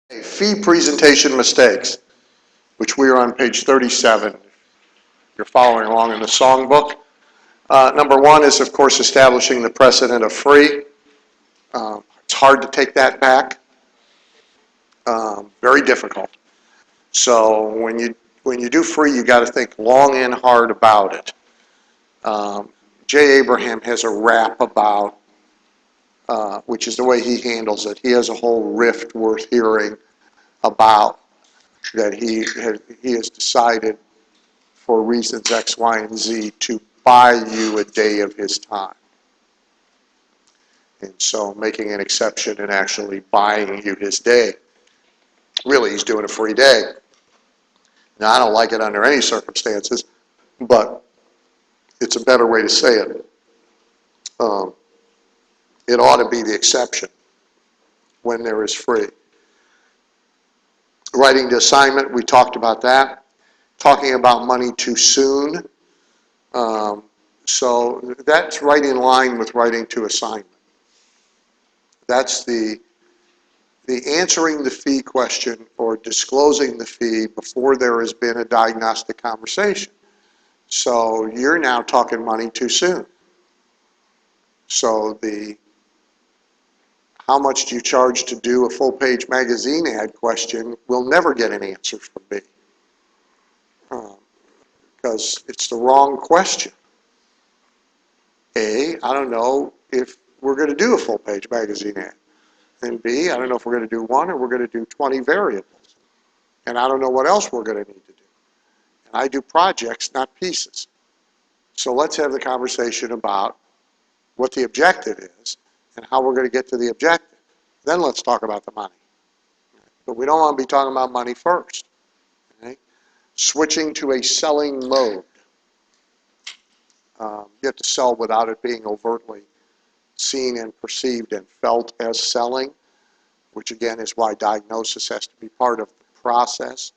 Fee presentation mistakes, which we are on page 37. You're following along in the songbook. Number one is, of course, establishing the precedent of free. It's hard to take that back. Very difficult. So when you do free, you got to think long and hard about it. Jay Abraham has a rap about, which is the way he handles it. He has a whole riff worth hearing about that he has decided for reasons X, Y, and Z to buy you a day of his time. And so making an exception and actually buying you his day. Really, he's doing a free day. Now, I don't like it under any circumstances, but it's a better way to say it. It ought to be the exception when there is free. Writing to assignment, we talked about that. Talking about money too soon. So that's right in line with writing to assignment. That's the answering the fee question or disclosing the fee before there has been a diagnostic conversation. So you're now talking money too soon. So how much do you charge to do a full-page magazine ad question will never get an answer from me. Because it's the wrong question. A, I don't know if we're going to do a full-page magazine ad. And B, I don't know if we're going to do one or we're going to do 20 variables. And I don't know what else we're going to need to do. And I do projects, not pieces. So let's have the conversation about what the objective is and how we're going to get to the objective. Then let's talk about the money. But we don't want to be talking about money first. Okay? Switching to a selling mode. You have to sell without it being overtly seen and perceived and felt as selling, which again is why diagnosis has to be part of the process.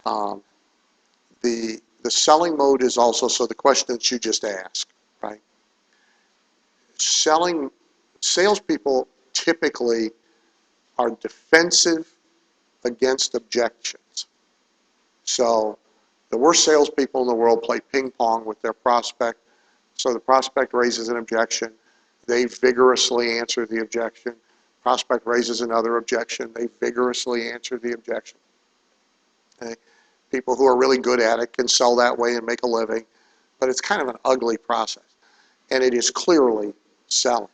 The selling mode is also, so the question that you just asked, right? Salespeople typically are defensive against objections. So the worst salespeople in the world play ping pong with their prospect. So the prospect raises an objection. They vigorously answer the objection. Prospect raises another objection. They vigorously answer the objection. Okay? People who are really good at it can sell that way and make a living, but it's kind of an ugly process. And it is clearly selling.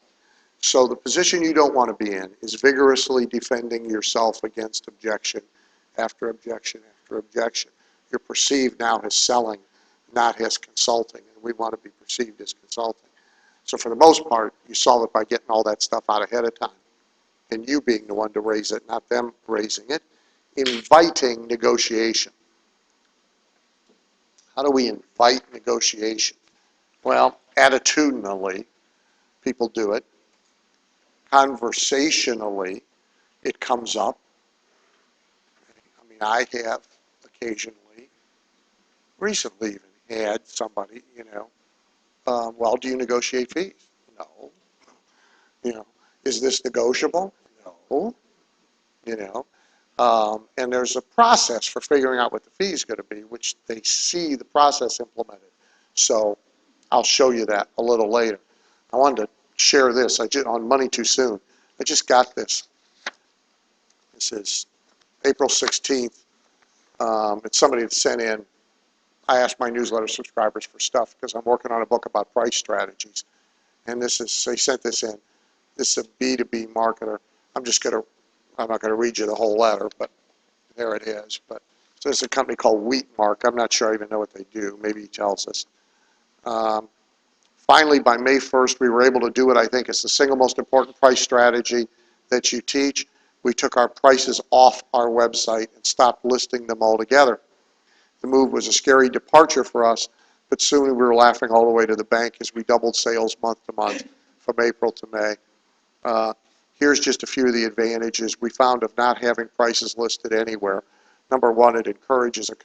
So the position you don't want to be in is vigorously defending yourself against objection after objection after objection. You're perceived now as selling, not as consulting, and we want to be perceived as consulting. So for the most part, you solve it by getting all that stuff out ahead of time, and you being the one to raise it, not them raising it. Inviting negotiation. How do we invite negotiation? Well, attitudinally, people do it. Conversationally, it comes up. I mean, I have occasionally, recently even, had somebody, well, do you negotiate fees? No. Is this negotiable? No. And there's a process for figuring out what the fee is going to be, which they see the process implemented. So I'll show you that a little later. I wanted to share this on Money Too Soon. I just got this. This is April 16th. It's somebody that sent in. I asked my newsletter subscribers for stuff because I'm working on a book about price strategies. And they sent this in. This is a B2B marketer. I'm not going to read you the whole letter, but there it is. But so it's a company called Wheatmark. I'm not sure I even know what they do. Maybe he tells us. Finally, by May 1st, we were able to do what I think is the single most important price strategy that you teach. We took our prices off our website and stopped listing them altogether. The move was a scary departure for us, but soon we were laughing all the way to the bank as we doubled sales month to month from April to May. Here's just a few of the advantages we found of not having prices listed anywhere. Number one, it encourages a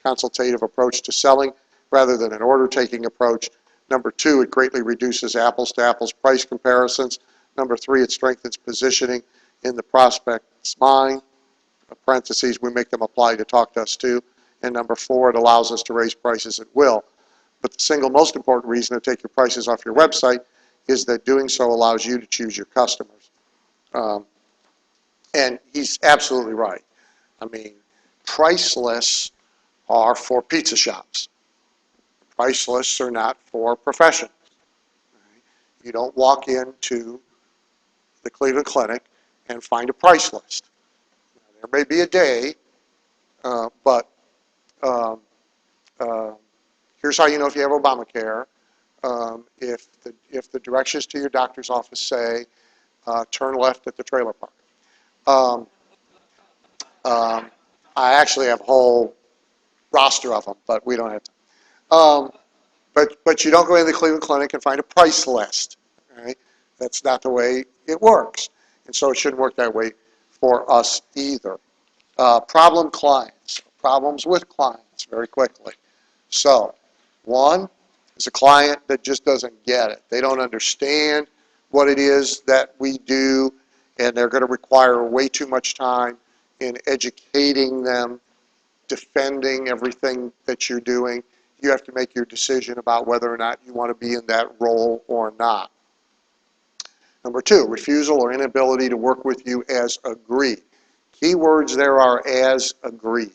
consultative approach to selling rather than an order-taking approach. Number two, it greatly reduces apples-to-apples price comparisons. Number three, it strengthens positioning in the prospect's mind. parentheses, we make them apply to talk to us too. And number 4, it allows us to raise prices at will. But the single most important reason to take your prices off your website is that doing so allows you to choose your customers. And he's absolutely right. I mean, price lists are for pizza shops. Price lists are not for professionals. You don't walk into the Cleveland Clinic and find a price list. There may be a day, but here's how you know if you have Obamacare. If the directions to your doctor's office say, turn left at the trailer park. I actually have a whole roster of them, but we don't have time. But you don't go into the Cleveland Clinic and find a price list. Right? That's not the way it works. And so it shouldn't work that way for us either. Problem clients, problems with clients very quickly. So, one is a client that just doesn't get it. They don't understand what it is that we do, and they're going to require way too much time in educating them, defending everything that you're doing. You have to make your decision about whether or not you want to be in that role or not. Number 2, refusal or inability to work with you as agreed. Key words there are as agreed.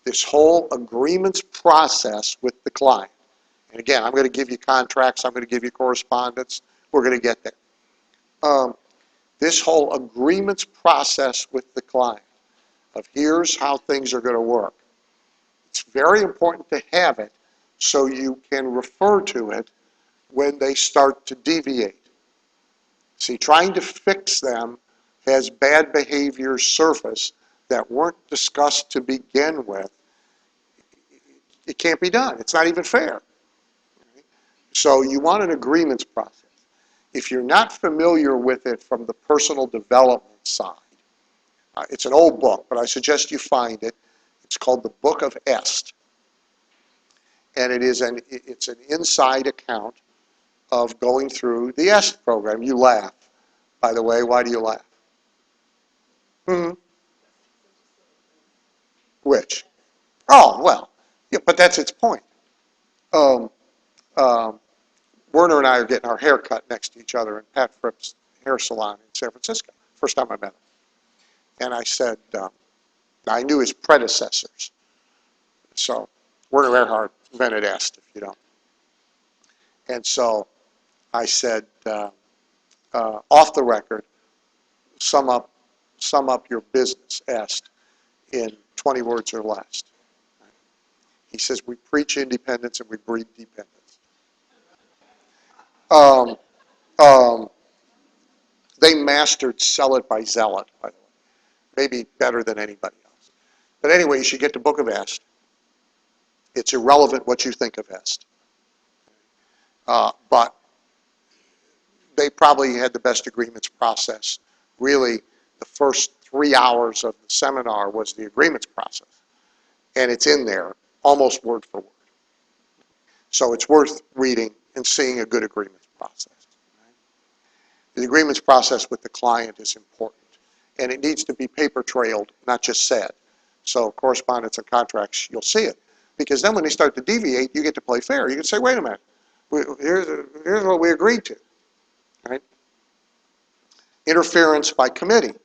This whole agreements process with the client. And again, I'm going to give you contracts, I'm going to give you correspondence, we're going to get there. This whole agreements process with the client of here's how things are going to work. It's very important to have it so you can refer to it when they start to deviate. See, trying to fix them has bad behavior surface that weren't discussed to begin with. It can't be done. It's not even fair. So you want an agreements process. If you're not familiar with it from the personal development side, it's an old book, but I suggest you find it. It's called the Book of Est. And it's an inside account of going through the EST program. You laugh, by the way. Why do you laugh? Which? Oh, well, yeah, but that's its point. Werner and I are getting our hair cut next to each other in Pat Fripp's hair salon in San Francisco. First time I met him. And I said, I knew his predecessors. So Werner Erhard invented EST, if you don't. And so I said, off the record, sum up your business, EST, in 20 words or less. He says, we preach independence and we breed dependence. They mastered sell it by zealot, by the way. Maybe better than anybody else. But anyway, you should get the Book of Est. It's irrelevant what you think of Est. But they probably had the best agreements process. Really, the first 3 hours of the seminar was the agreements process. And it's in there, almost word for word. So it's worth reading and seeing a good agreements process. Right? The agreements process with the client is important. And it needs to be paper trailed, not just said. So correspondence and contracts, you'll see it. Because then when they start to deviate, you get to play fair. You can say, wait a minute, here's what we agreed to. Right? Interference by committee,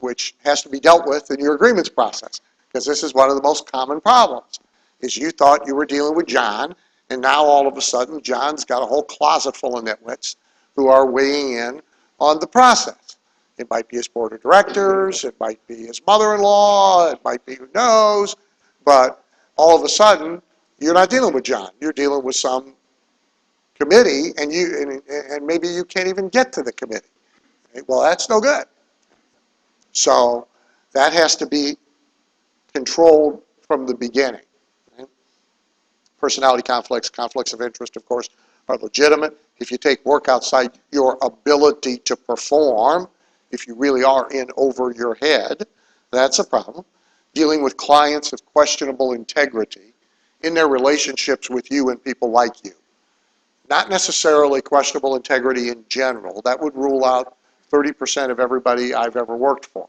which has to be dealt with in your agreements process. Because this is one of the most common problems, is you thought you were dealing with John, and now all of a sudden John's got a whole closet full of nitwits who are weighing in on the process. It might be his board of directors, it might be his mother-in-law, it might be who knows, but all of a sudden, you're not dealing with John. You're dealing with some committee, and maybe you can't even get to the committee. Well, that's no good. So that has to be controlled from the beginning. Right? Personality conflicts, conflicts of interest, of course, are legitimate. If you take work outside your ability to perform, if you really are in over your head, that's a problem. Dealing with clients of questionable integrity in their relationships with you and people like you. Not necessarily questionable integrity in general. That would rule out 30% of everybody I've ever worked for.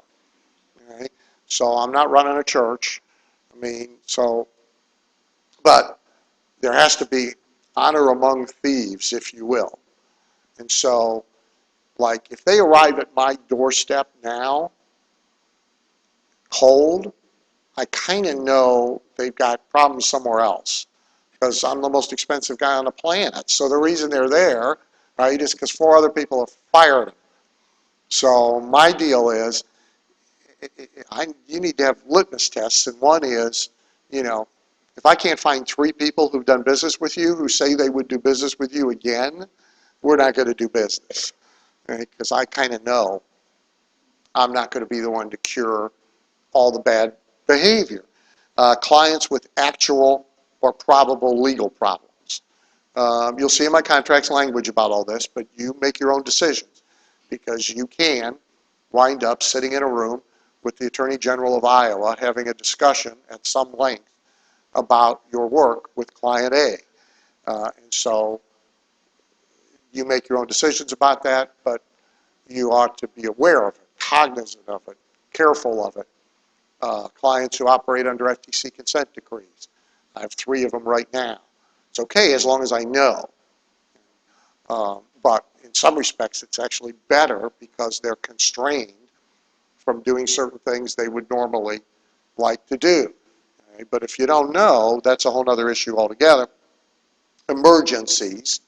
So I'm not running a church. I mean, so, but there has to be honor among thieves, if you will. And so, like, if they arrive at my doorstep now, cold, I kind of know they've got problems somewhere else because I'm the most expensive guy on the planet. So the reason they're there, right, is because 4 other people have fired them. So my deal is, you need to have litmus tests, and one is, you know, if I can't find 3 people who've done business with you who say they would do business with you again, we're not going to do business, right? Because I kind of know I'm not going to be the one to cure all the bad behavior. Clients with actual or probable legal problems. You'll see in my contracts language about all this, but you make your own decisions because you can wind up sitting in a room with the Attorney General of Iowa having a discussion at some length about your work with client A. And so you make your own decisions about that, but you ought to be aware of it, cognizant of it, careful of it. Clients who operate under FTC consent decrees. I have 3 of them right now. It's okay as long as I know. But in some respects, it's actually better because they're constrained from doing certain things they would normally like to do. Okay? But if you don't know, that's a whole other issue altogether. Emergencies.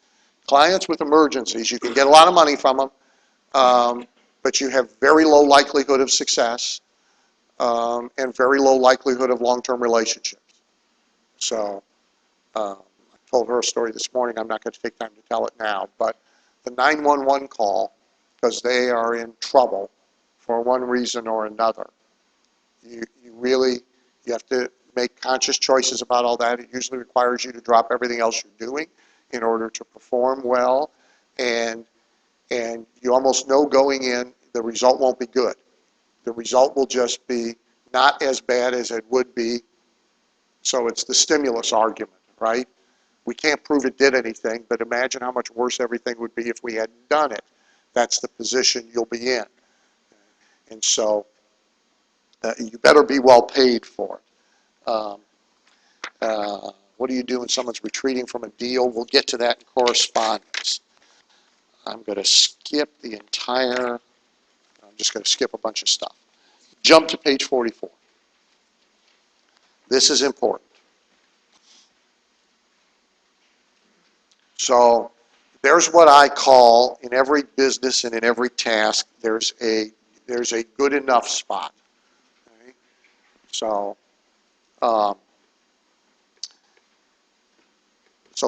Clients with emergencies, you can get a lot of money from them, but you have very low likelihood of success and very low likelihood of long-term relationships. So I told her a story this morning. I'm not going to take time to tell it now, but the 911 call, because they are in trouble for one reason or another, you have to make conscious choices about all that. It usually requires you to drop everything else you're doing in order to perform well, and you almost know going in the result won't be good. The result will just be not as bad as it would be. So it's the stimulus argument, right? We can't prove it did anything, but imagine how much worse everything would be if we hadn't done it. That's the position you'll be in. And so you better be well paid for it. What do you do when someone's retreating from a deal? We'll get to that in correspondence. I'm going to skip the entire, I'm just going to skip a bunch of stuff. Jump to page 44. This is important. So there's what I call, in every business and in every task, there's a good enough spot. Okay? So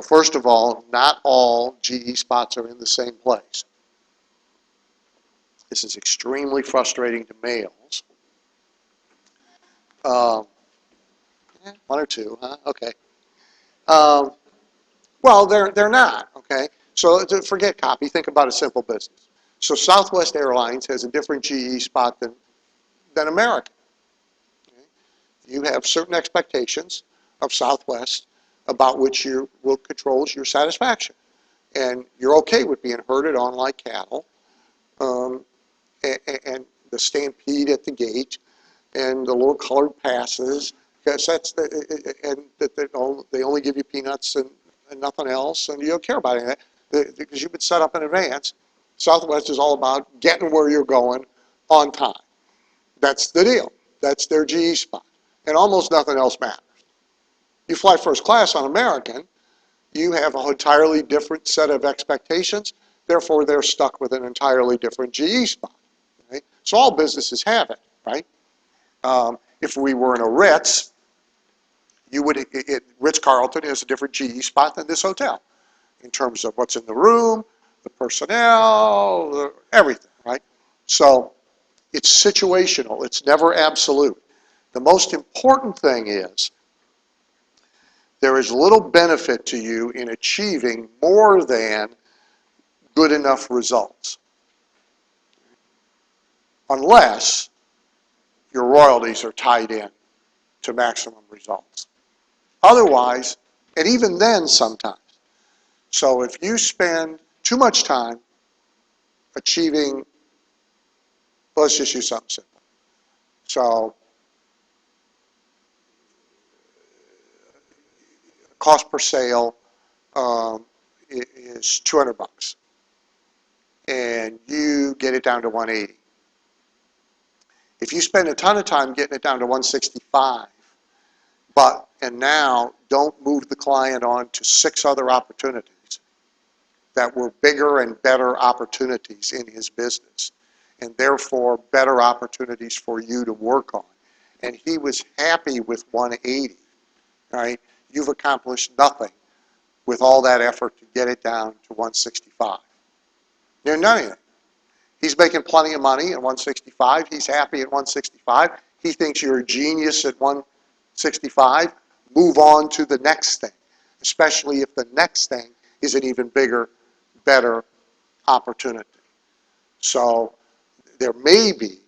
first of all, not all GE spots are in the same place. This is extremely frustrating to males. 1 or 2, huh? Okay. Well, they're not, okay? So forget copy, think about a simple business. So Southwest Airlines has a different GE spot than American. Okay? You have certain expectations of Southwest about which will controls your satisfaction. And you're okay with being herded on like cattle, and the stampede at the gate, and the little colored passes, because they only give you peanuts and nothing else, and you don't care about any of that because you've been set up in advance. Southwest is all about getting where you're going on time. That's the deal. That's their GE spot, and almost nothing else matters. You fly first class on American, you have an entirely different set of expectations. Therefore, they're stuck with an entirely different GE spot. Right? So all businesses have it, right? If we were in a Ritz, Ritz-Carlton has a different GE spot than this hotel in terms of what's in the room, the personnel, everything, right? So it's situational. It's never absolute. The most important thing is there is little benefit to you in achieving more than good enough results, unless your royalties are tied in to maximum results. Otherwise, and even then sometimes. So if you spend too much time achieving, let's just use something simple. So cost per sale is 200 bucks, and you get it down to 180. If you spend a ton of time getting it down to 165, and now don't move the client on to 6 other opportunities that were bigger and better opportunities in his business, and therefore better opportunities for you to work on, and he was happy with 180, right? You've accomplished nothing with all that effort to get it down to 165. You're nothing. He's making plenty of money at 165. He's happy at 165. He thinks you're a genius at 165. Move on to the next thing, especially if the next thing is an even bigger, better opportunity. So there may be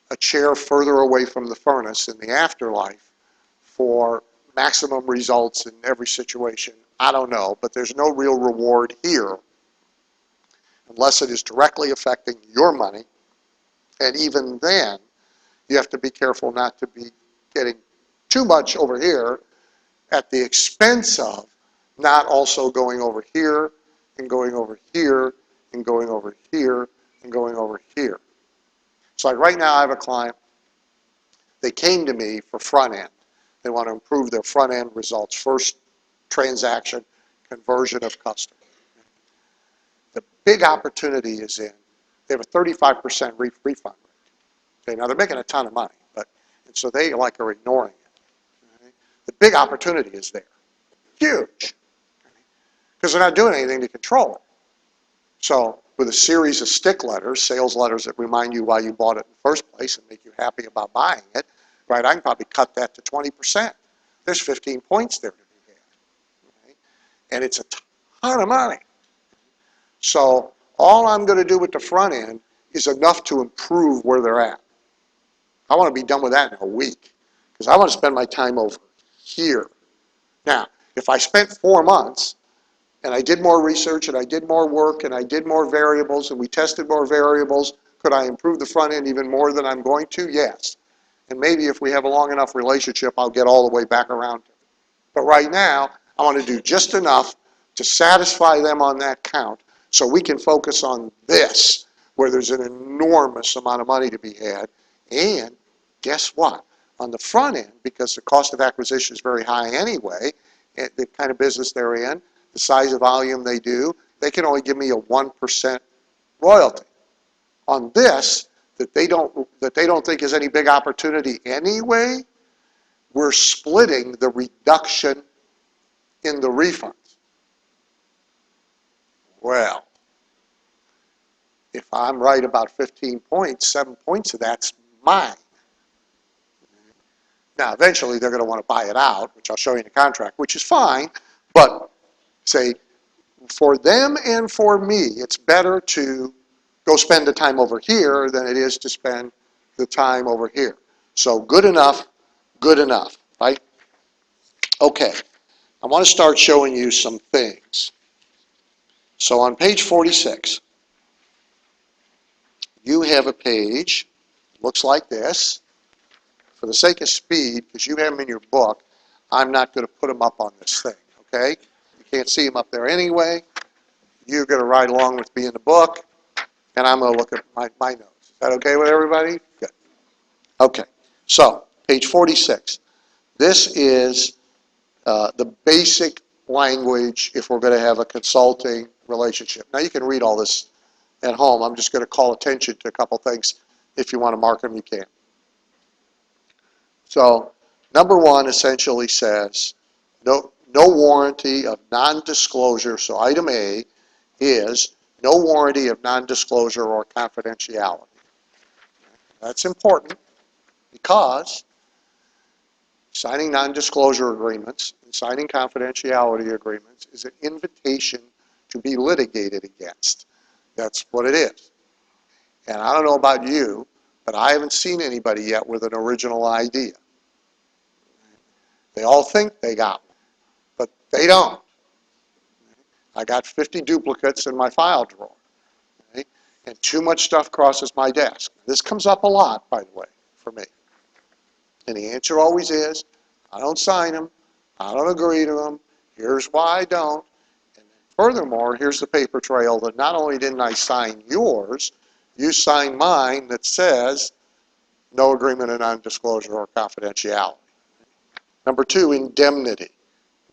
a chair further away from the furnace in the afterlife for maximum results in every situation. I don't know, but there's no real reward here unless it is directly affecting your money. And even then, you have to be careful not to be getting too much over here at the expense of not also going over here and going over here and going over here and going over here. So like right now I have a client, they came to me for front end. They want to improve their front end results, first transaction, conversion of customer. The big opportunity is in, they have a 35% refund rate. Okay, now they're making a ton of money, and so they are ignoring it. Okay? The big opportunity is there, huge, because they're not doing anything to control it. So with a series of stick letters, sales letters that remind you why you bought it in the first place and make you happy about buying it, right? I can probably cut that to 20%. There's 15 points there to be had, okay? And it's a ton of money. So all I'm going to do with the front end is enough to improve where they're at. I want to be done with that in a week because I want to spend my time over here. Now, if I spent 4 months and I did more research and I did more work and I did more variables and we tested more variables, could I improve the front end even more than I'm going to? Yes. And maybe if we have a long enough relationship, I'll get all the way back around to it. But right now, I want to do just enough to satisfy them on that count so we can focus on this, where there's an enormous amount of money to be had. And guess what? On the front end, because the cost of acquisition is very high anyway, the kind of business they're in, the size of volume they do, they can only give me a 1% royalty. On this, that they don't think is any big opportunity anyway, we're splitting the reduction in the refunds. Well, if I'm right about 15 points, 7 points of that's mine. Now, eventually they're going to want to buy it out, which I'll show you in the contract, which is fine, but say, for them and for me, it's better to go spend the time over here than it is to spend the time over here. So good enough, right? Okay, I want to start showing you some things. So on page 46, you have a page, looks like this. For the sake of speed, because you have them in your book, I'm not going to put them up on this thing, okay? You can't see them up there anyway. You're going to ride along with me in the book, and I'm going to look at my notes. Is that okay with everybody? Good. Okay, so page 46. This is the basic language if we're going to have a consulting relationship. Now you can read all this at home. I'm just going to call attention to a couple things. If you want to mark them, you can. So number 1 essentially says no warranty of non-disclosure. So item A is no warranty of non-disclosure or confidentiality. That's important because signing non-disclosure agreements and signing confidentiality agreements is an invitation to be litigated against. That's what it is. And I don't know about you, but I haven't seen anybody yet with an original idea. They all think they got one, but they don't. I got 50 duplicates in my file drawer, okay? And too much stuff crosses my desk. This comes up a lot, by the way, for me. And the answer always is, I don't sign them, I don't agree to them, here's why I don't. And furthermore, here's the paper trail that not only didn't I sign yours, you signed mine that says no agreement of non-disclosure or confidentiality. Number two, indemnity.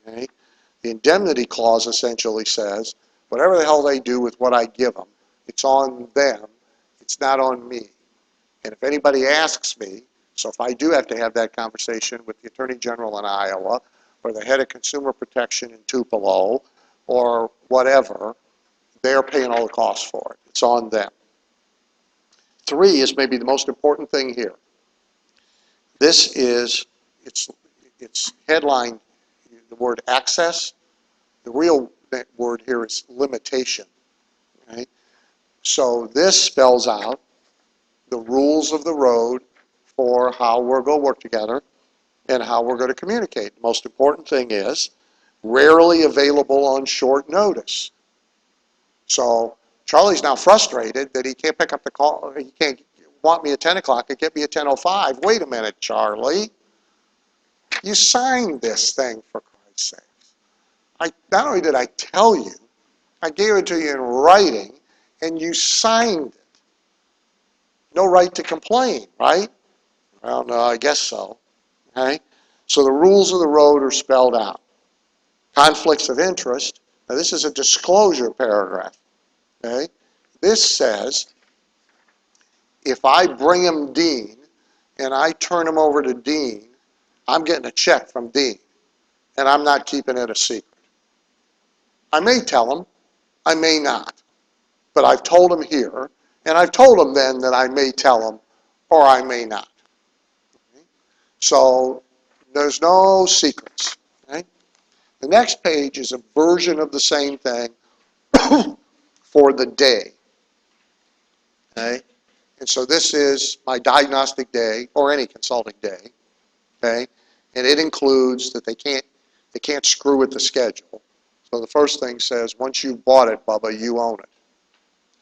Okay? The indemnity clause essentially says, whatever the hell they do with what I give them, it's on them, it's not on me. And if anybody asks me, so if I do have to have that conversation with the Attorney General in Iowa, or the head of Consumer Protection in Tupelo, or whatever, they're paying all the costs for it. It's on them. Three is maybe the most important thing here. This is, it's headlined the word access. The real word here is limitation. Right? So this spells out the rules of the road for how we're going to work together and how we're going to communicate. The most important thing is rarely available on short notice. So Charlie's now frustrated that he can't pick up the call. He can't want me at 10 o'clock and get me at 10:05. Wait a minute, Charlie. You signed this thing, for Christ's sake. Not only did I tell you, I gave it to you in writing, and you signed it. No right to complain, right? Well, no, I guess so. Okay? So the rules of the road are spelled out. Conflicts of interest. Now this is a disclosure paragraph. Okay? This says, if I bring him Dean and I turn him over to Dean, I'm getting a check from Dean, and I'm not keeping it a secret. I may tell him, I may not, but I've told him here, and I've told him then that I may tell him or I may not. Okay? So there's no secrets. Okay? The next page is a version of the same thing for the day. Okay? And so this is my diagnostic day, or any consulting day. Okay? And it includes that they can't screw with the schedule. So the first thing says, once you've bought it, Bubba, you own it.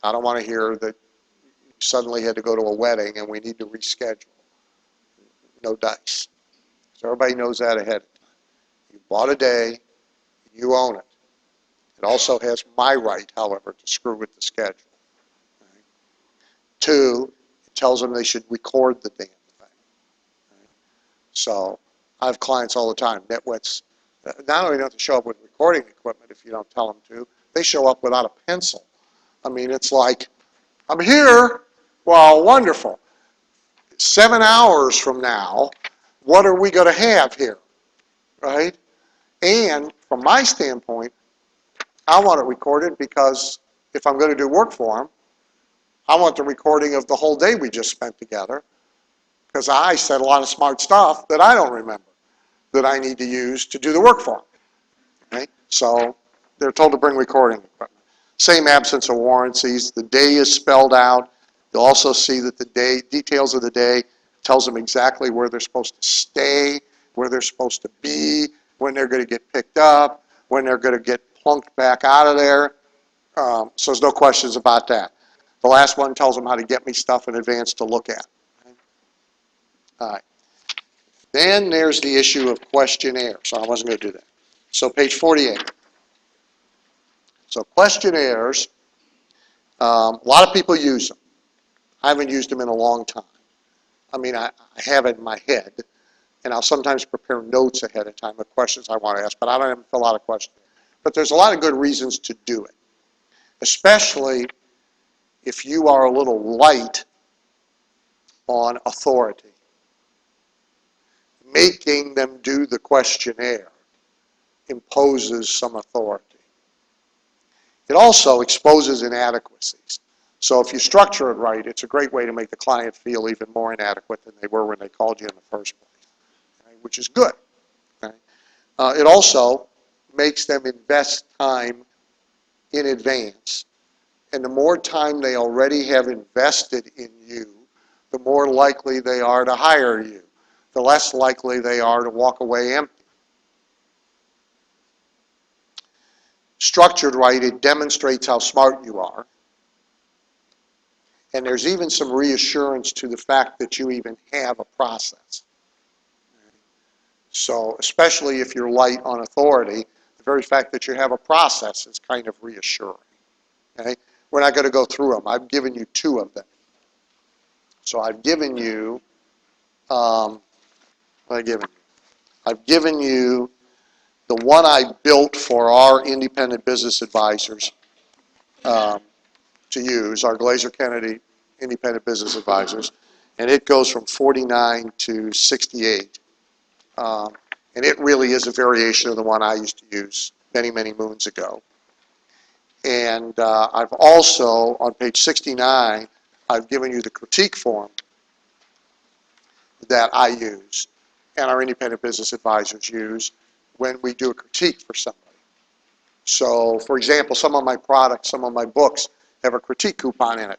I don't want to hear that you suddenly had to go to a wedding and we need to reschedule. No dice. So everybody knows that ahead of time. You bought a day, you own it. It also has my right, however, to screw with the schedule. Okay? Two, it tells them they should record the damn thing. Okay? So I have clients all the time, nitwits. Not only don't they show up with recording equipment if you don't tell them to, they show up without a pencil. I mean, it's like, I'm here. Well, wonderful. 7 hours from now, what are we going to have here? Right? And from my standpoint, I want it recorded because if I'm going to do work for them, I want the recording of the whole day we just spent together because I said a lot of smart stuff that I don't remember that I need to use to do the work for them. Okay? So they're told to bring recording equipment. Same absence of warranties. The day is spelled out. You'll also see that the day, details of the day, tells them exactly where they're supposed to stay, where they're supposed to be, when they're going to get picked up, when they're going to get plunked back out of there. So there's no questions about that. The last one tells them how to get me stuff in advance to look at. All right. Then there's the issue of questionnaire. So I wasn't going to do that. So page 48. So questionnaires, a lot of people use them. I haven't used them in a long time. I mean, I have it in my head, and I'll sometimes prepare notes ahead of time of questions I want to ask, but I don't have to fill out a question. But there's a lot of good reasons to do it, especially if you are a little light on authority. Making them do the questionnaire imposes some authority. It also exposes inadequacies. So if you structure it right, it's a great way to make the client feel even more inadequate than they were when they called you in the first place, okay, which is good. Okay? It also makes them invest time in advance. And the more time they already have invested in you, the more likely they are to hire you. The less likely they are to walk away empty. Structured right, it demonstrates how smart you are. And there's even some reassurance to the fact that you even have a process. So especially if you're light on authority, the very fact that you have a process is kind of reassuring. Okay? We're not going to go through them. I've given you 2 of them. So I've given you, what have I given you? I've given you the one I built for our independent business advisors to use, our Glazer Kennedy independent business advisors, and it goes from 49 to 68. And it really is a variation of the one I used to use many, many moons ago. And I've also, on page 69, I've given you the critique form that I use and our independent business advisors use when we do a critique for somebody. So, for example, some of my products, some of my books have a critique coupon in it.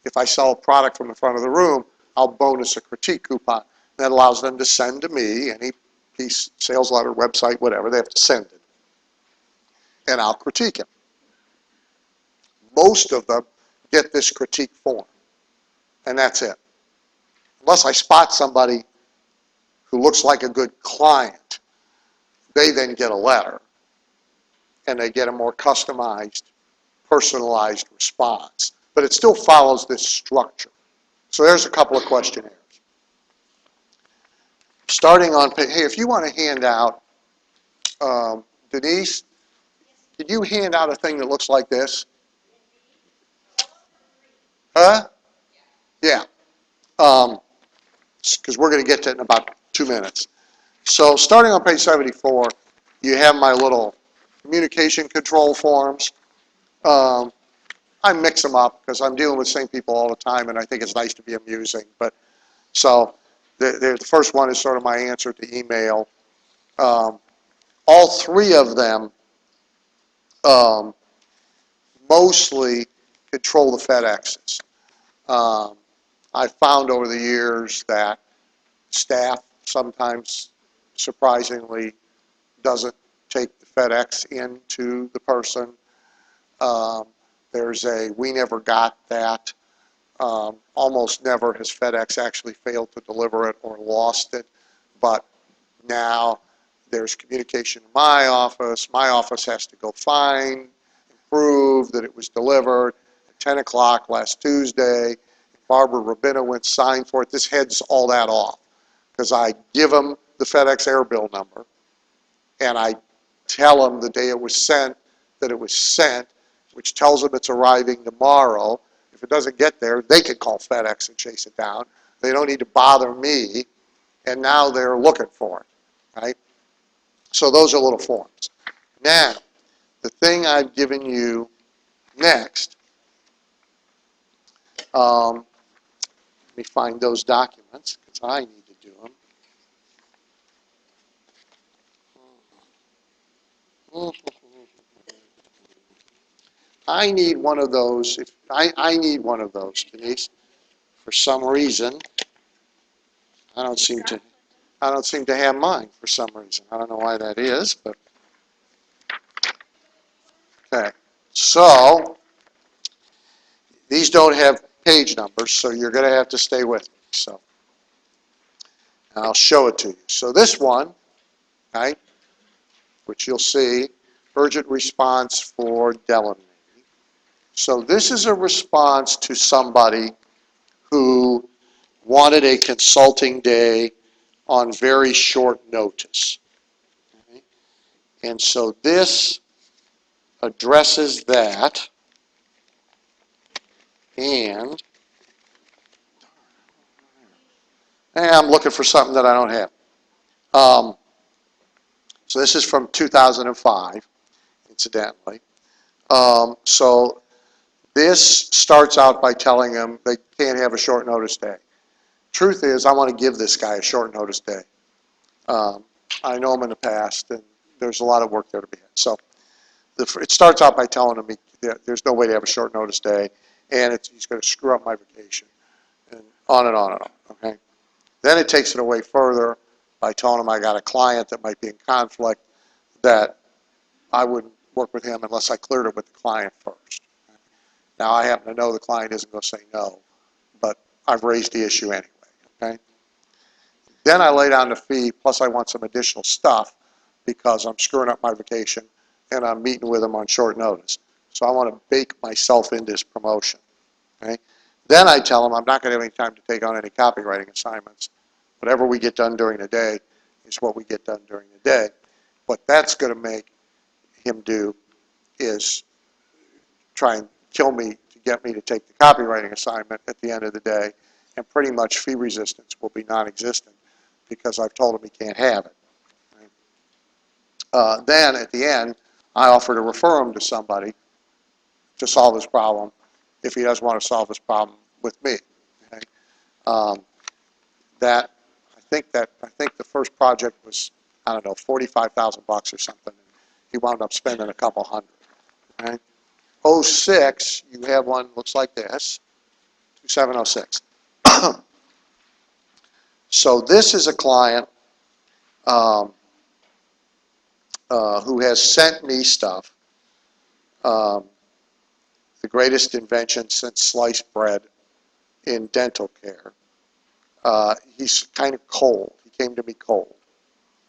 If I sell a product from the front of the room, I'll bonus a critique coupon. That allows them to send to me any piece, sales letter, website, whatever, they have to send it. And I'll critique it. Most of them get this critique form, and that's it. Unless I spot somebody who looks like a good client, they then get a letter, and they get a more customized, personalized response. But it still follows this structure. So there's a couple of questionnaires. Starting on page, hey, if you want to hand out, Denise, did you hand out a thing that looks like this? Huh? Yeah. Because we're going to get to it in about 2 minutes. So starting on page 74, you have my little communication control forms. I mix them up because I'm dealing with the same people all the time, and I think it's nice to be amusing. But so the first one is sort of my answer to email. All 3 of them mostly control the FedExes. I found over the years that staff sometimes, surprisingly, doesn't take the FedEx into the person. There's a, we never got that. Almost never has FedEx actually failed to deliver it or lost it. But now there's communication in my office. My office has to go find, prove that it was delivered at 10 o'clock last Tuesday. Barbara Rabinowitz signed for it. This heads all that off because I give them the FedEx air bill number and I tell them the day it was sent that it was sent, which tells them it's arriving tomorrow. If it doesn't get there, they can call FedEx and chase it down. They don't need to bother me, and now they're looking for it, right? So those are little forms. Now, the thing I've given you next, let me find those documents, because I need to do them. I need one of those. I need one of those, Denise. For some reason, I don't seem to have mine for some reason. I don't know why that is, but okay. So these don't have page numbers, so you're going to have to stay with me. So I'll show it to you. So this one, right, which you'll see, urgent response for Delaney. So this is a response to somebody who wanted a consulting day on very short notice. Okay? And so this addresses that, and I'm looking for something that I don't have. So this is from 2005, incidentally. So this starts out by telling them they can't have a short notice day. Truth is, I want to give this guy a short notice day. I know him in the past, and there's a lot of work there to be had. So it starts out by telling him there's no way to have a short notice day, and he's going to screw up my vacation, and on and on and on, okay? Then it takes it away further by telling him I got a client that might be in conflict, that I wouldn't work with him unless I cleared it with the client first. Now, I happen to know the client isn't going to say no, but I've raised the issue anyway, okay? Then I lay down the fee, plus I want some additional stuff because I'm screwing up my vacation and I'm meeting with them on short notice. So I want to bake myself into this promotion. Okay? Then I tell them I'm not going to have any time to take on any copywriting assignments. Whatever we get done during the day is what we get done during the day. What that's going to make him do is try and kill me to get me to take the copywriting assignment at the end of the day, and pretty much fee resistance will be non-existent because I've told him he can't have it. Then at the end, I offer to refer him to somebody to solve his problem if he doesn't want to solve his problem with me. Okay? I think the first project was, I don't know, $45,000 or something. He wound up spending a couple hundred. Okay? 06, you have one looks like this, 2706. So this is a client who has sent me stuff. The greatest invention since sliced bread in dental care. He's kind of cold. He came to me cold.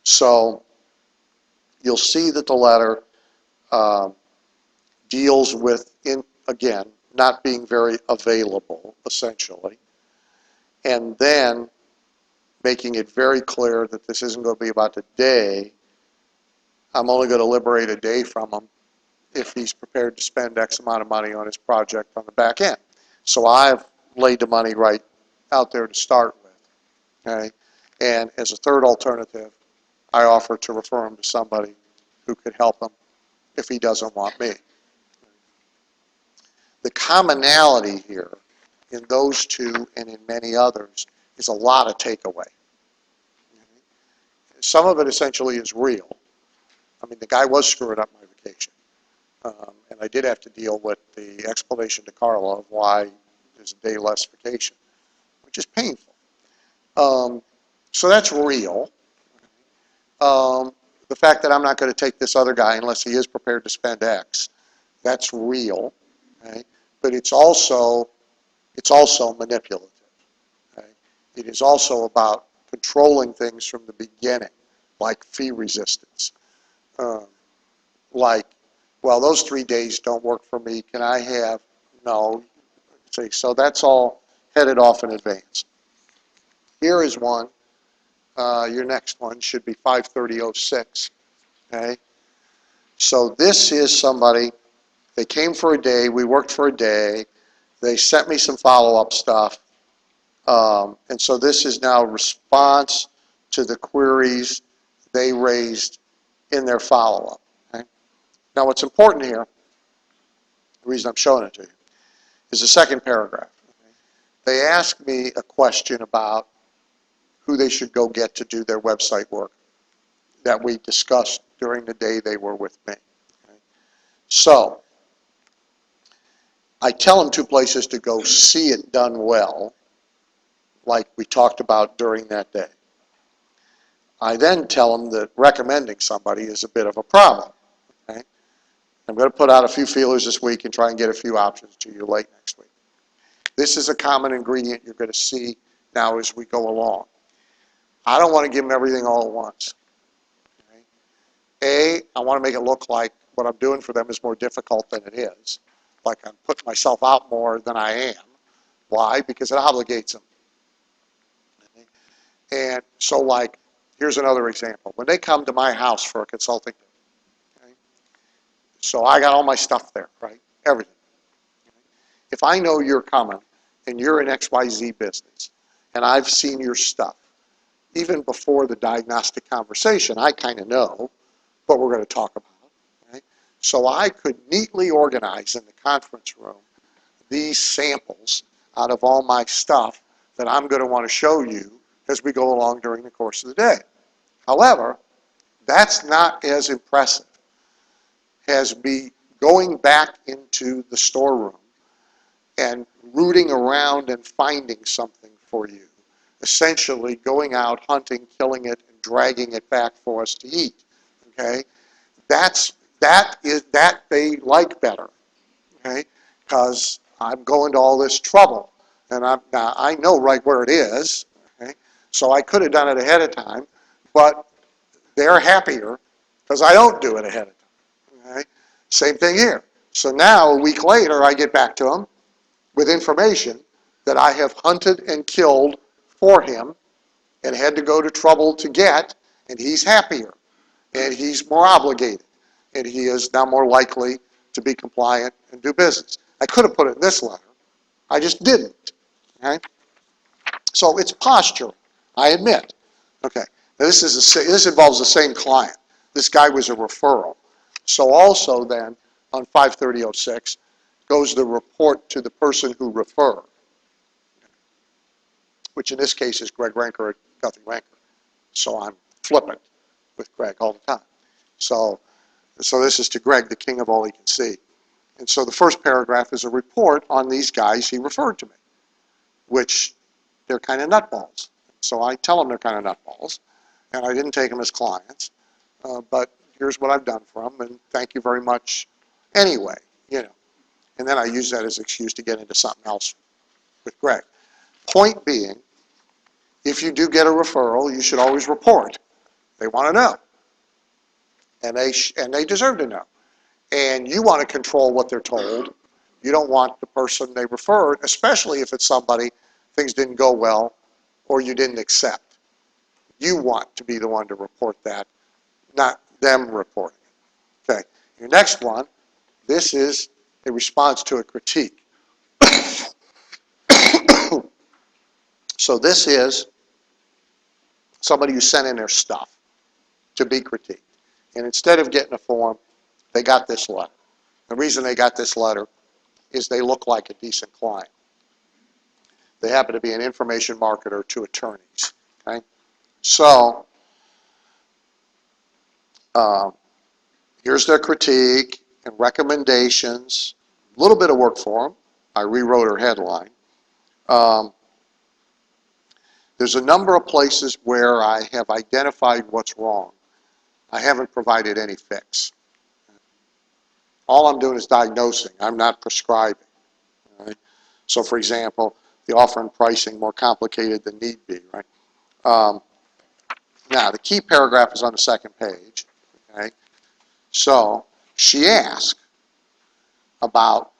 So you'll see that the letter deals with, again, not being very available, essentially, and then making it very clear that this isn't going to be about the day. I'm only going to liberate a day from him if he's prepared to spend X amount of money on his project on the back end. So I've laid the money right out there to start with. Okay? And as a third alternative, I offer to refer him to somebody who could help him if he doesn't want me. The commonality here in those two and in many others is a lot of takeaway. Some of it essentially is real. I mean, the guy was screwing up my vacation. And I did have to deal with the explanation to Carla of why there's a day less vacation, which is painful. So that's real. The fact that I'm not going to take this other guy unless he is prepared to spend X, that's real. Okay? But it's also manipulative. Okay? It is also about controlling things from the beginning, like fee resistance. Like, well, those 3 days don't work for me. Can I have, no. See, so that's all headed off in advance. Here is one. Your next one should be 53006. Okay? So this is somebody, they came for a day, we worked for a day, they sent me some follow-up stuff, and so this is now response to the queries they raised in their follow-up. Okay? Now what's important here, the reason I'm showing it to you, is the second paragraph. Okay? They asked me a question about who they should go get to do their website work that we discussed during the day they were with me. Okay? So I tell them 2 places to go see it done well, like we talked about during that day. I then tell them that recommending somebody is a bit of a problem. Okay? I'm going to put out a few feelers this week and try and get a few options to you late next week. This is a common ingredient you're going to see now as we go along. I don't want to give them everything all at once. Okay? I want to make it look like what I'm doing for them is more difficult than it is. Like I'm putting myself out more than I am. Why? Because it obligates them. Okay? And so like, here's another example. When they come to my house for a consulting, okay? So I got all my stuff there, right? Everything. Okay? If I know you're coming and you're an XYZ business and I've seen your stuff, even before the diagnostic conversation, I kind of know what we're going to talk about. Okay? So I could neatly organize in the conference room these samples out of all my stuff that I'm going to want to show you as we go along during the course of the day. However, that's not as impressive as me going back into the storeroom and rooting around and finding something for you. Essentially going out, hunting, killing it, and dragging it back for us to eat. Okay? That they like better. Okay? Because I'm going to all this trouble. And now I know right where it is. Okay? So I could have done it ahead of time, but they're happier because I don't do it ahead of time. Okay? Same thing here. So now, a week later, I get back to him with information that I have hunted and killed for him and had to go to trouble to get, and he's happier, and he's more obligated, and he is now more likely to be compliant and do business. I could have put it in this letter. I just didn't. Okay? So it's posture, I admit. Okay. Now this involves the same client. This guy was a referral. So also then, on 53006, goes the report to the person who referred, which in this case is Greg Ranker at Guthrie Ranker. So I'm flippant with Greg all the time. So this is to Greg, the king of all he can see. And so the first paragraph is a report on these guys he referred to me, which they're kind of nutballs. So I tell them they're kind of nutballs, and I didn't take them as clients, but here's what I've done for them, and thank you very much anyway, And then I use that as an excuse to get into something else with Greg. Point being, if you do get a referral, you should always report. They want to know, and they deserve to know. And you want to control what they're told. You don't want the person they referred, especially if it's somebody things didn't go well or you didn't accept. You want to be the one to report that, not them reporting it. Okay. Your next one, this is a response to a critique. So this is somebody who sent in their stuff to be critiqued. And instead of getting a form, they got this letter. The reason they got this letter is they look like a decent client. They happen to be an information marketer to attorneys. Okay? So here's their critique and recommendations. A little bit of work for them. I rewrote her headline. There's a number of places where I have identified what's wrong. I haven't provided any fix. All I'm doing is diagnosing. I'm not prescribing. Right? So, for example, the offer and pricing more complicated than need be. Right? Now, the key paragraph is on the second page. Okay? So, she asked about,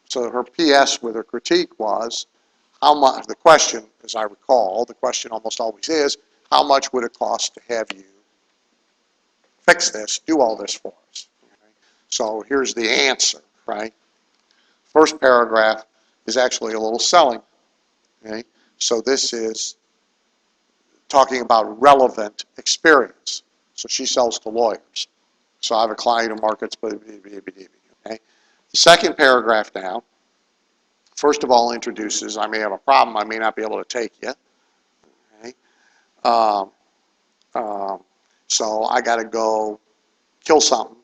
so her PS with her critique was, how much, the question, as I recall, the question almost always is, how much would it cost to have you fix this, do all this for us? Okay? So here's the answer, right? First paragraph is actually a little selling. Okay? So this is talking about relevant experience. So she sells to lawyers. So I have a client who markets, okay? The second paragraph now, first of all, introduces, I may have a problem, I may not be able to take you. Okay? So I got to go kill something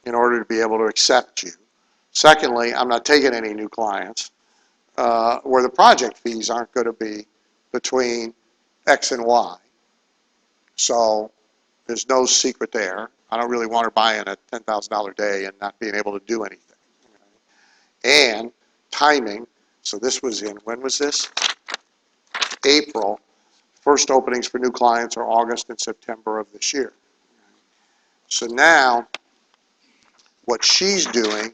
in order to be able to accept you. Secondly, I'm not taking any new clients where the project fees aren't going to be between X and Y. So there's no secret there. I don't really want her buying a $10,000 day and not being able to do anything. And timing, so this was in, when was this? April. First openings for new clients are August and September of this year. So now, what she's doing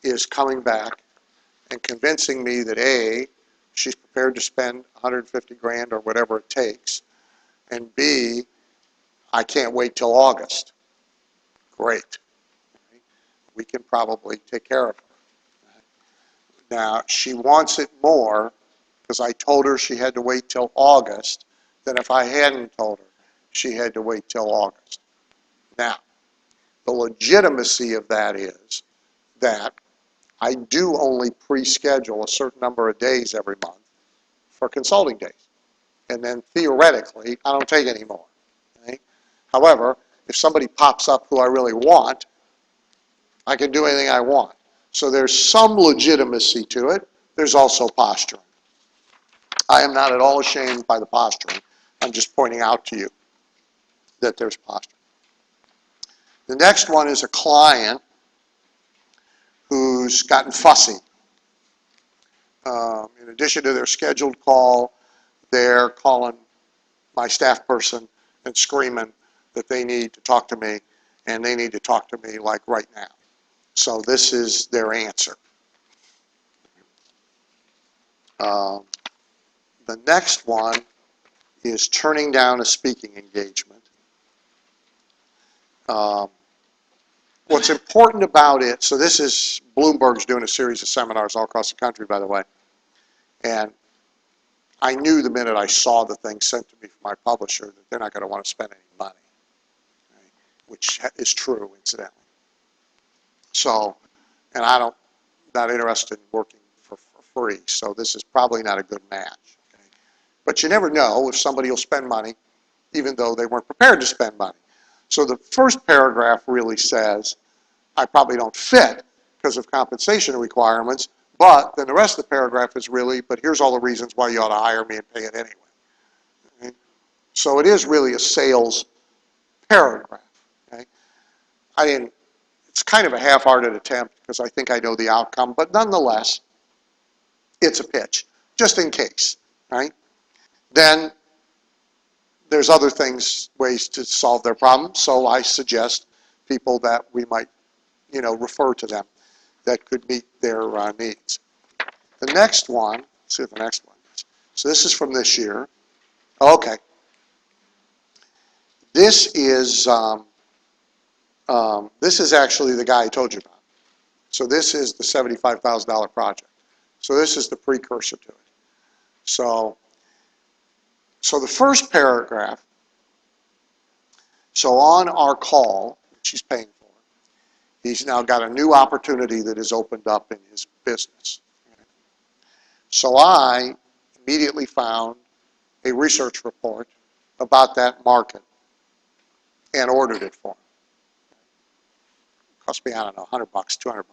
is coming back and convincing me that A, she's prepared to spend 150 grand or whatever it takes, and B, I can't wait till August. Great. We can probably take care of her. Now, she wants it more because I told her she had to wait till August than if I hadn't told her she had to wait till August. Now, the legitimacy of that is that I do only pre-schedule a certain number of days every month for consulting days. And then theoretically, I don't take any more. Okay? However, if somebody pops up who I really want, I can do anything I want. So there's some legitimacy to it. There's also posturing. I am not at all ashamed by the posturing. I'm just pointing out to you that there's posturing. The next one is a client who's gotten fussy. In addition to their scheduled call, they're calling my staff person and screaming that they need to talk to me and they need to talk to me like right now. So this is their answer. The next one is turning down a speaking engagement. What's important about it, so this is, Bloomberg's doing a series of seminars all across the country, by the way, and I knew the minute I saw the thing sent to me from my publisher that they're not going to want to spend any money, right? Which is true, incidentally. So, and not interested in working for free, so this is probably not a good match. Okay? But you never know if somebody will spend money, even though they weren't prepared to spend money. So the first paragraph really says, I probably don't fit because of compensation requirements, but then the rest of the paragraph is really, but here's all the reasons why you ought to hire me and pay it anyway. Okay? So it is really a sales paragraph. Okay? It's kind of a half-hearted attempt because I think I know the outcome, but nonetheless, it's a pitch, just in case, right? Then there's other things, ways to solve their problem, so I suggest people that we might, refer to them that could meet their needs. The next one, let's see what the next one is. So this is from this year. Okay. This is actually the guy I told you about. So this is the $75,000 project. So this is the precursor to it. So the first paragraph, so on our call, which he's paying for, he's now got a new opportunity that has opened up in his business. So I immediately found a research report about that market and ordered it for him. It cost me, I don't know, $100, $200.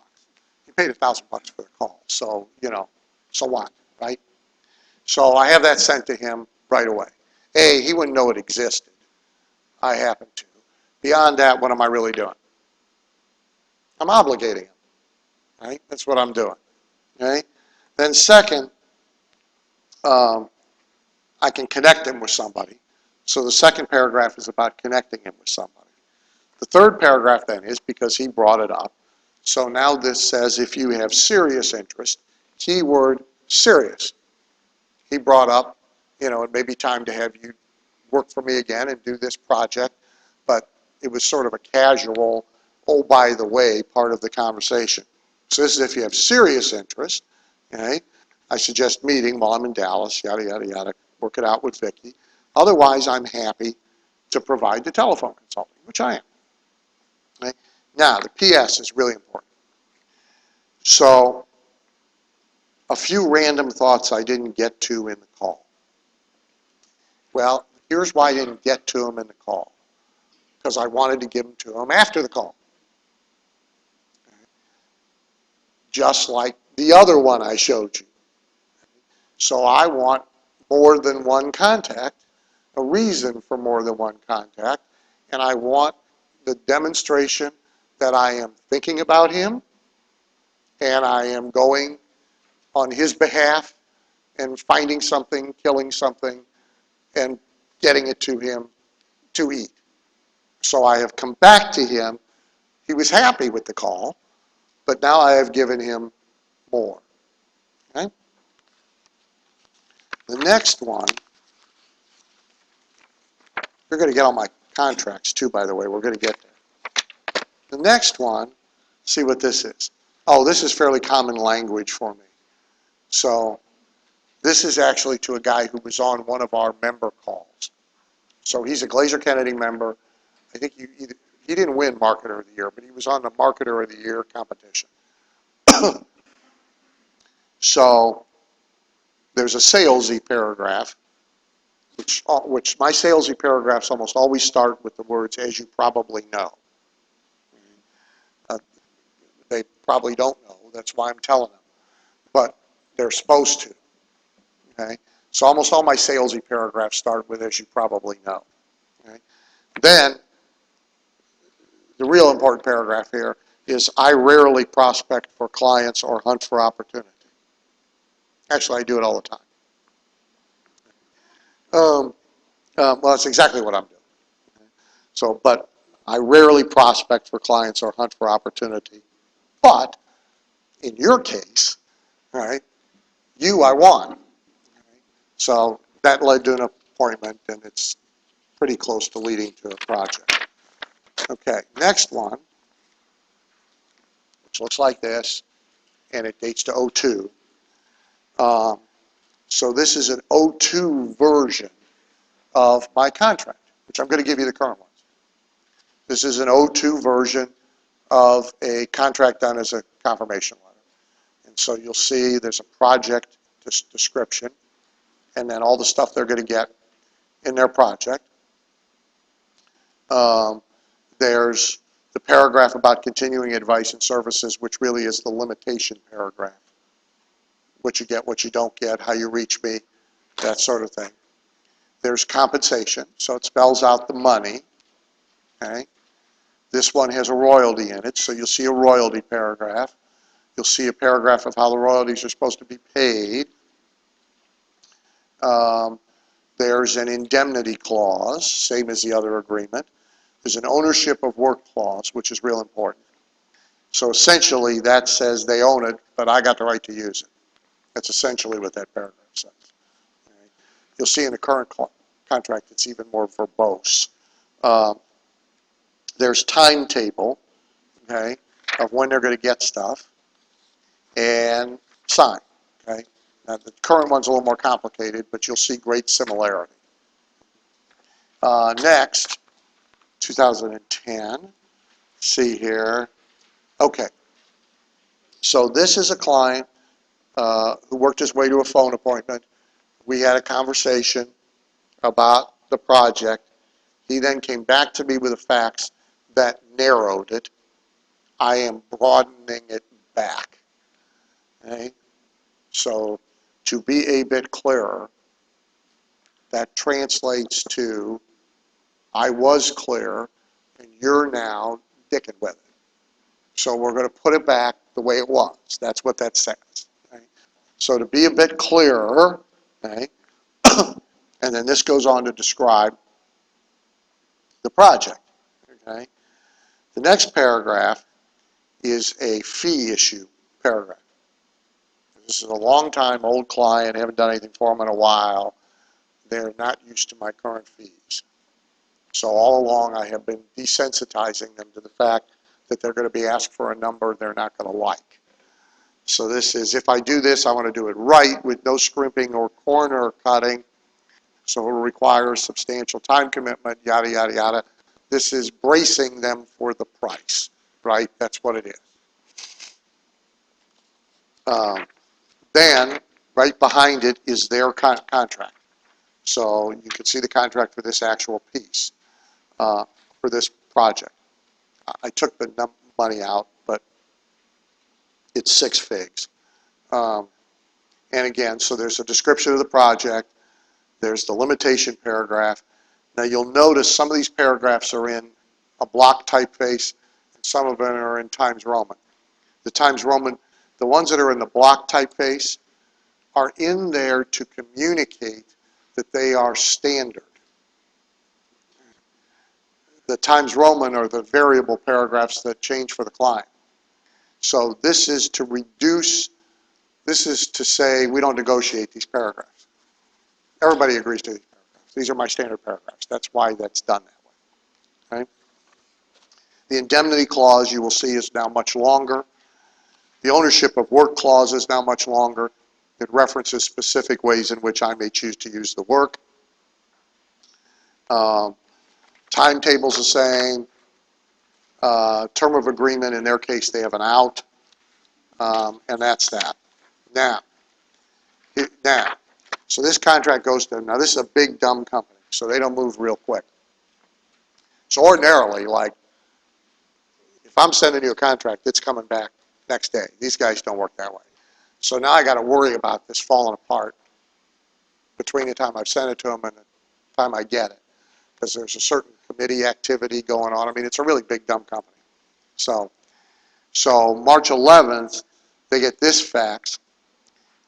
He paid $1,000 for the call, so, so what, right? So I have that sent to him right away. He wouldn't know it existed. I happen to. Beyond that, what am I really doing? I'm obligating him, right? That's what I'm doing, okay? Then second, I can connect him with somebody. So the second paragraph is about connecting him with somebody. The third paragraph then is because he brought it up. So now this says if you have serious interest, keyword serious. He brought up, it may be time to have you work for me again and do this project, but it was sort of a casual, oh, by the way, part of the conversation. So this is if you have serious interest, okay? I suggest meeting while I'm in Dallas, yada, yada, yada, work it out with Vicki. Otherwise, I'm happy to provide the telephone consulting, which I am. Okay? Now, the PS is really important. So, a few random thoughts I didn't get to in the call. Well, here's why I didn't get to them in the call. Because I wanted to give them to him after the call. Okay? Just like the other one I showed you. So I want more than one contact, a reason for more than one contact, and I want the demonstration that I am thinking about him and I am going on his behalf and finding something, killing something, and getting it to him to eat. So I have come back to him. He was happy with the call, but now I have given him more. Okay? The next one, you're going to get all my contracts too, by the way. We're going to get there. The next one, see what this is. Oh, this is fairly common language for me. So this is actually to a guy who was on one of our member calls. So he's a Glaser Kennedy member. I think he didn't win Marketer of the Year, but he was on the Marketer of the Year competition. So there's a salesy paragraph, which my salesy paragraphs almost always start with the words, as you probably know. They probably don't know. That's why I'm telling them. But they're supposed to. Okay? So almost all my salesy paragraphs start with, as you probably know. Okay? Then, the real important paragraph here is, I rarely prospect for clients or hunt for opportunity. Actually, I do it all the time. Well, that's exactly what I'm doing. So, but I rarely prospect for clients or hunt for opportunity. But in your case, all right, I want. So that led to an appointment, and it's pretty close to leading to a project. Okay, next one, which looks like this, and it dates to '02. So this is an '02 version of my contract, which I'm going to give you the current ones. This is an '02 version of a contract done as a confirmation letter. And so you'll see there's a project description, and then all the stuff they're going to get in their project. There's the paragraph about continuing advice and services, which really is the limitation paragraph. What you get, what you don't get, how you reach me, that sort of thing. There's compensation, so it spells out the money. Okay. This one has a royalty in it, so you'll see a royalty paragraph. You'll see a paragraph of how the royalties are supposed to be paid. There's an indemnity clause, same as the other agreement. There's an ownership of work clause, which is real important. So essentially, that says they own it, but I got the right to use it. That's essentially what that paragraph says. Okay. You'll see in the current contract, it's even more verbose. There's timetable, okay, of when they're going to get stuff, and sign, okay. Now, the current one's a little more complicated, but you'll see great similarity. Next, 2010, see here. Okay, so this is a client who worked his way to a phone appointment. We had a conversation about the project. He then came back to me with the facts that narrowed it. I am broadening it back. Okay? So to be a bit clearer, that translates to I was clear and you're now dicking with it. So we're going to put it back the way it was. That's what that says. Okay? So to be a bit clearer, okay, and then this goes on to describe the project. Okay? The next paragraph is a fee issue paragraph. This is a long-time old client, haven't done anything for them in a while. They're not used to my current fees. So all along I have been desensitizing them to the fact that they're going to be asked for a number they're not going to like. So this is, if I do this, I want to do it right with no scrimping or corner cutting. So it requires substantial time commitment, yada, yada, yada. This is bracing them for the price, right? That's what it is. Then, right behind it is their contract. So you can see the contract for this actual piece, for this project. I took the money out, but it's 6 figs. And again, so there's a description of the project. There's the limitation paragraph. Now you'll notice some of these paragraphs are in a block typeface, and some of them are in Times Roman. The Times Roman, the ones that are in the block typeface are in there to communicate that they are standard. The Times Roman are the variable paragraphs that change for the client. So this is to reduce, this is to say we don't negotiate these paragraphs. Everybody agrees to these paragraphs. These are my standard paragraphs. That's why that's done that way. Okay? The indemnity clause you will see is now much longer. The ownership of work clause is now much longer. It references specific ways in which I may choose to use the work. Timetable's the same. Term of agreement, in their case, they have an out. And that's that. Now, so this contract goes to, now this is a big, dumb company, so they don't move real quick. So ordinarily, like, if I'm sending you a contract, it's coming back next day. These guys don't work that way. So now I got to worry about this falling apart between the time I've sent it to them and the time I get it, because there's a certain committee activity going on. I mean, it's a really big, dumb company. So March 11th, they get this fax,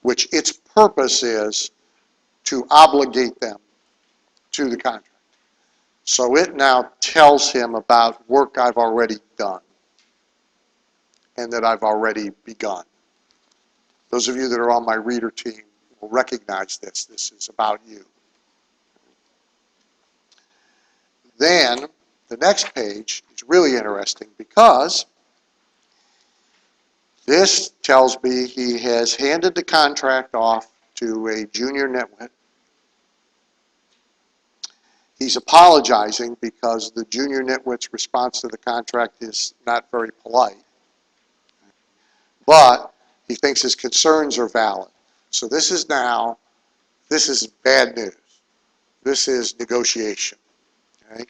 which its purpose is to obligate them to the contract. So it now tells him about work I've already done and that I've already begun. Those of you that are on my reader team will recognize this. This is about you. Then the next page is really interesting because this tells me he has handed the contract off to a junior nitwit. He's apologizing because the junior nitwit's response to the contract is not very polite. But he thinks his concerns are valid. So this is bad news. This is negotiation. Okay?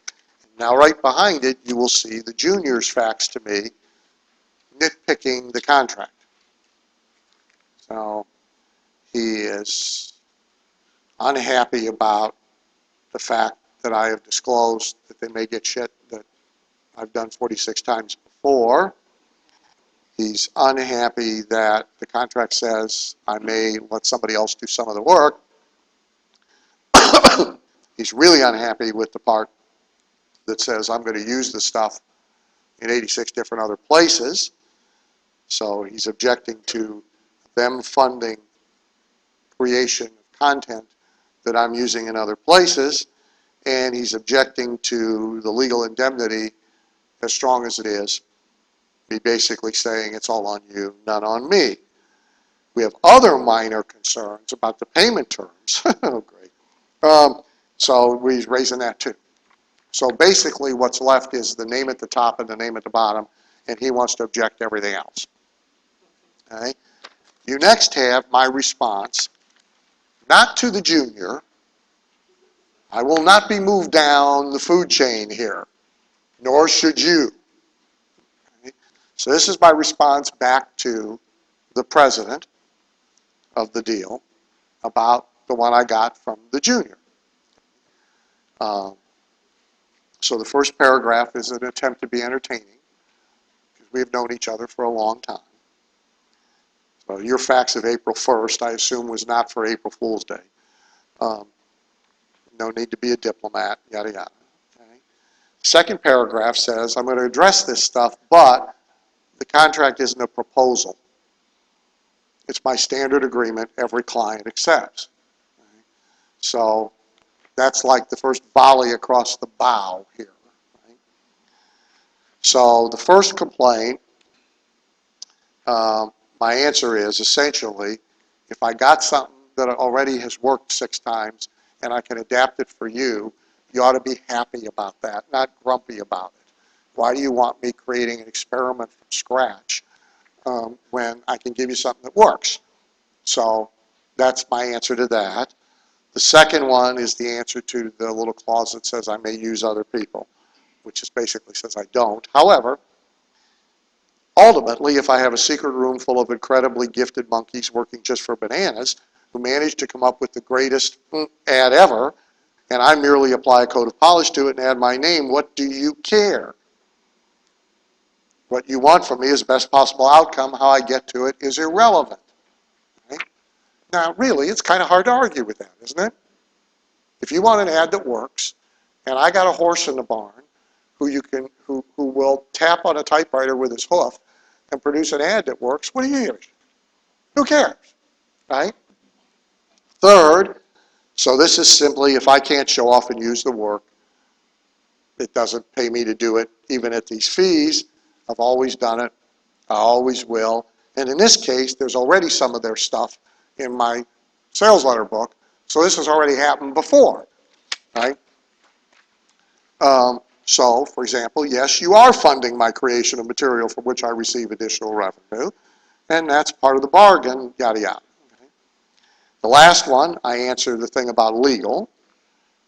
Now right behind it, you will see the junior's fax to me nitpicking the contract. So he is unhappy about the fact that I have disclosed that they may get shit that I've done 46 times before. He's unhappy that the contract says I may let somebody else do some of the work. He's really unhappy with the part that says I'm going to use the stuff in 86 different other places. So he's objecting to them funding creation of content that I'm using in other places. And he's objecting to the legal indemnity, as strong as it is. He's basically saying it's all on you, not on me. We have other minor concerns about the payment terms. Oh, great. So he's raising that too. So basically what's left is the name at the top and the name at the bottom, and he wants to object to everything else. Okay? You next have my response, not to the junior. I will not be moved down the food chain here, nor should you. Okay? So this is my response back to the president of the deal about the one I got from the junior. So the first paragraph is an attempt to be entertaining, because we have known each other for a long time. So your fax of April 1st, I assume, was not for April Fool's Day. No need to be a diplomat, yada, yada. Okay. Second paragraph says, I'm going to address this stuff, but the contract isn't a proposal. It's my standard agreement every client accepts. Okay. So that's like the first volley across the bow here. Right? So the first complaint, my answer is essentially, if I got something that already has worked 6 times and I can adapt it for you, you ought to be happy about that, not grumpy about it. Why do you want me creating an experiment from scratch when I can give you something that works? So that's my answer to that. The second one is the answer to the little clause that says I may use other people, which is basically says I don't. However, ultimately, if I have a secret room full of incredibly gifted monkeys working just for bananas who managed to come up with the greatest ad ever, and I merely apply a coat of polish to it and add my name, what do you care? What you want from me is the best possible outcome. How I get to it is irrelevant. Okay? Now, really, it's kind of hard to argue with that, isn't it? If you want an ad that works, and I got a horse in the barn who will tap on a typewriter with his hoof and produce an ad that works, what do you give? Who cares, right? Third, so this is simply, if I can't show off and use the work, it doesn't pay me to do it, even at these fees. I've always done it. I always will. And in this case, there's already some of their stuff in my sales letter book. So this has already happened before, right? So, for example, yes, you are funding my creation of material for which I receive additional revenue. And that's part of the bargain, yada, yada. Okay? The last one, I answer the thing about legal.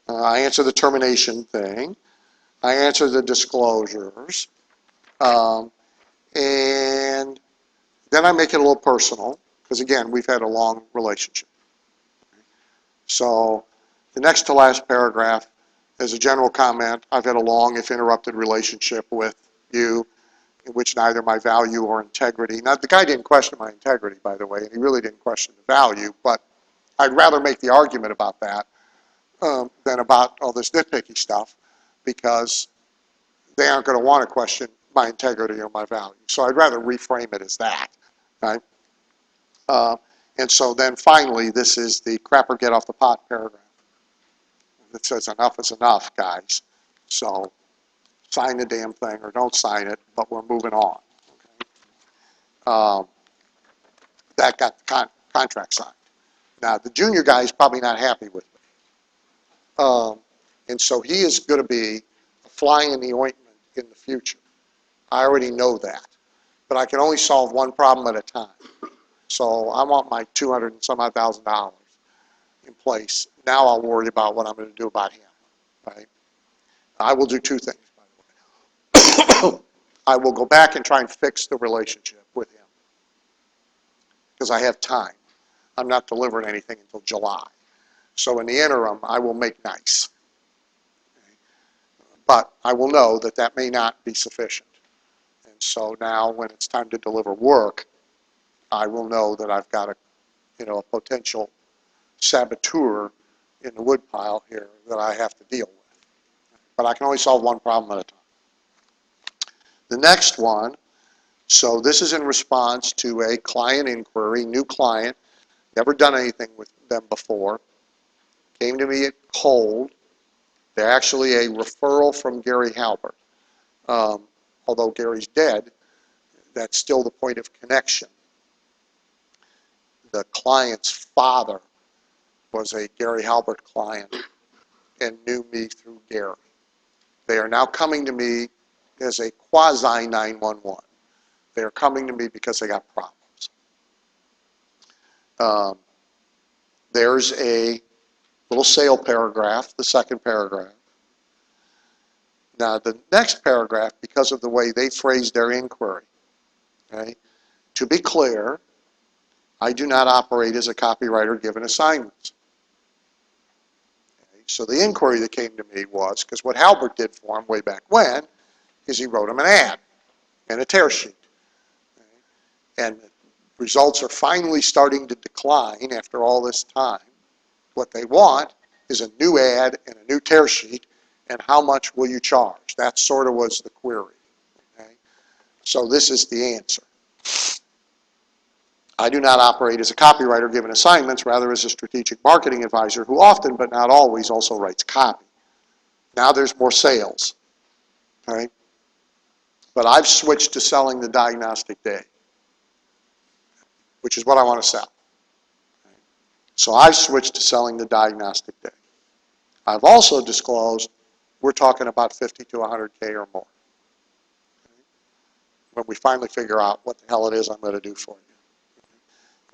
I answer the termination thing. I answer the disclosures. And then I make it a little personal, because again, we've had a long relationship. So the next to last paragraph is a general comment. I've had a long, if interrupted, relationship with you, in which neither my value or integrity. Now, the guy didn't question my integrity, by the way, and he really didn't question the value, but I'd rather make the argument about that than about all this nitpicky stuff, because they aren't going to want to question my integrity or my value. So I'd rather reframe it as that, right? And so then finally, this is the crap or get off the pot paragraph. It says enough is enough, guys. So sign the damn thing or don't sign it, but we're moving on. Okay? That got the contract signed. Now, the junior guy is probably not happy with me. And so he is going to be a fly in the ointment in the future. I already know that. But I can only solve one problem at a time. So I want my $200 and some odd thousand in place. Now I'll worry about what I'm going to do about him, right? I will do two things, by the way. I will go back and try and fix the relationship with him because I have time. I'm not delivering anything until July. So in the interim, I will make nice. Okay? But I will know that that may not be sufficient. And so now when it's time to deliver work, I will know that I've got a potential saboteur in the woodpile here that I have to deal with. But I can only solve one problem at a time. The next one, so this is in response to a client inquiry, new client, never done anything with them before, came to me at cold. They're actually a referral from Gary Halbert. Although Gary's dead, that's still the point of connection. The client's father was a Gary Halbert client and knew me through Gary. They are now coming to me as a quasi 911. They are coming to me because they got problems. There's a little sale paragraph, the second paragraph. Now the next paragraph, because of the way they phrased their inquiry, okay, to be clear, I do not operate as a copywriter given assignments. Okay, so the inquiry that came to me was, because what Halbert did for him way back when, is he wrote him an ad and a tear sheet. Okay, and results are finally starting to decline after all this time. What they want is a new ad and a new tear sheet, and how much will you charge? That sort of was the query. Okay? So this is the answer. I do not operate as a copywriter given assignments, rather as a strategic marketing advisor who often, but not always, also writes copy. Now there's more sales. Okay? But I've switched to selling the diagnostic day, which is what I want to sell. Okay? So I've switched to selling the diagnostic day. I've also disclosed we're talking about 50 to 100K or more. Okay? When we finally figure out what the hell it is I'm going to do for you.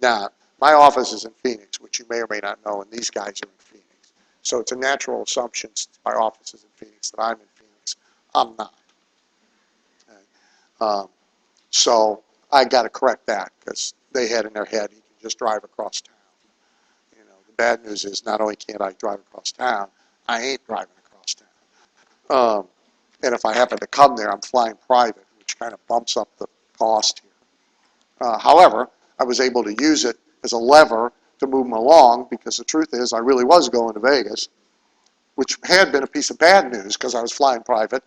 Now, my office is in Phoenix, which you may or may not know, and these guys are in Phoenix. So it's a natural assumption since my office is in Phoenix that I'm in Phoenix. I'm not. Okay? So I got to correct that because they had in their head he can just drive across town. You know, the bad news is not only can't I drive across town, I ain't driving across town. And if I happen to come there, I'm flying private, which kind of bumps up the cost here. However, I was able to use it as a lever to move them along because the truth is I really was going to Vegas, which had been a piece of bad news because I was flying private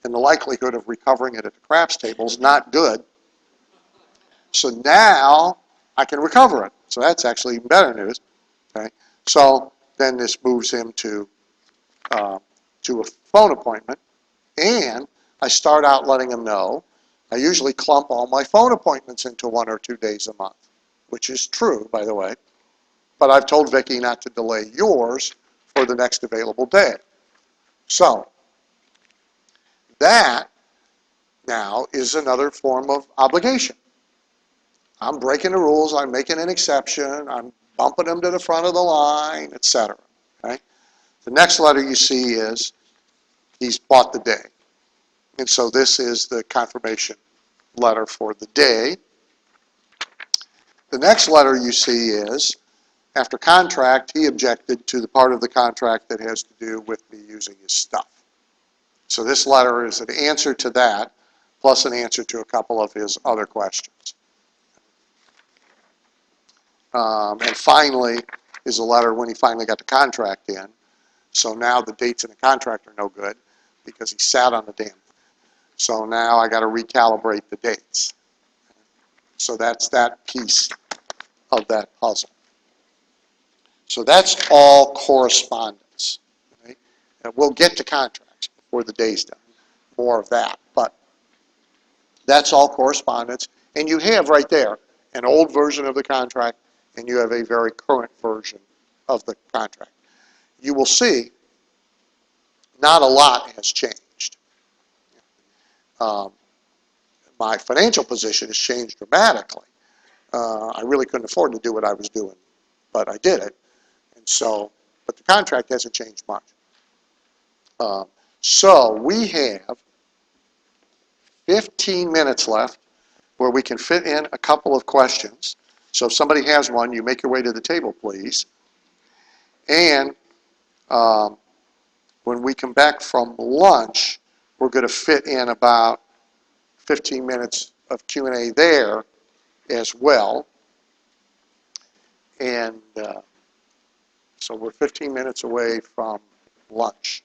and the likelihood of recovering it at the craps table is not good. So now I can recover it. So that's actually even better news. Okay? So then this moves him to a phone appointment, and I start out letting him know I usually clump all my phone appointments into 1 or 2 days a month, which is true, by the way. But I've told Vicki not to delay yours for the next available day. So that now is another form of obligation. I'm breaking the rules, I'm making an exception, I'm bumping them to the front of the line, etc. Okay? The next letter you see is he's bought the day. And so this is the confirmation letter for the day. The next letter you see is, after contract, he objected to the part of the contract that has to do with me using his stuff. So this letter is an answer to that, plus an answer to a couple of his other questions. And finally is a letter when he finally got the contract in. So now the dates in the contract are no good because he sat on the damn So now I got to recalibrate the dates. So that's that piece of that puzzle. So that's all correspondence. Right? And we'll get to contracts before the day's done, more of that. But that's all correspondence. And you have right there an old version of the contract, and you have a very current version of the contract. You will see not a lot has changed. My financial position has changed dramatically. I really couldn't afford to do what I was doing, but I did it. And so, but the contract hasn't changed much. So we have 15 minutes left where we can fit in a couple of questions. So if somebody has one, you make your way to the table, please. And when we come back from lunch, we're going to fit in about 15 minutes of Q&A there as well. And so we're 15 minutes away from lunch.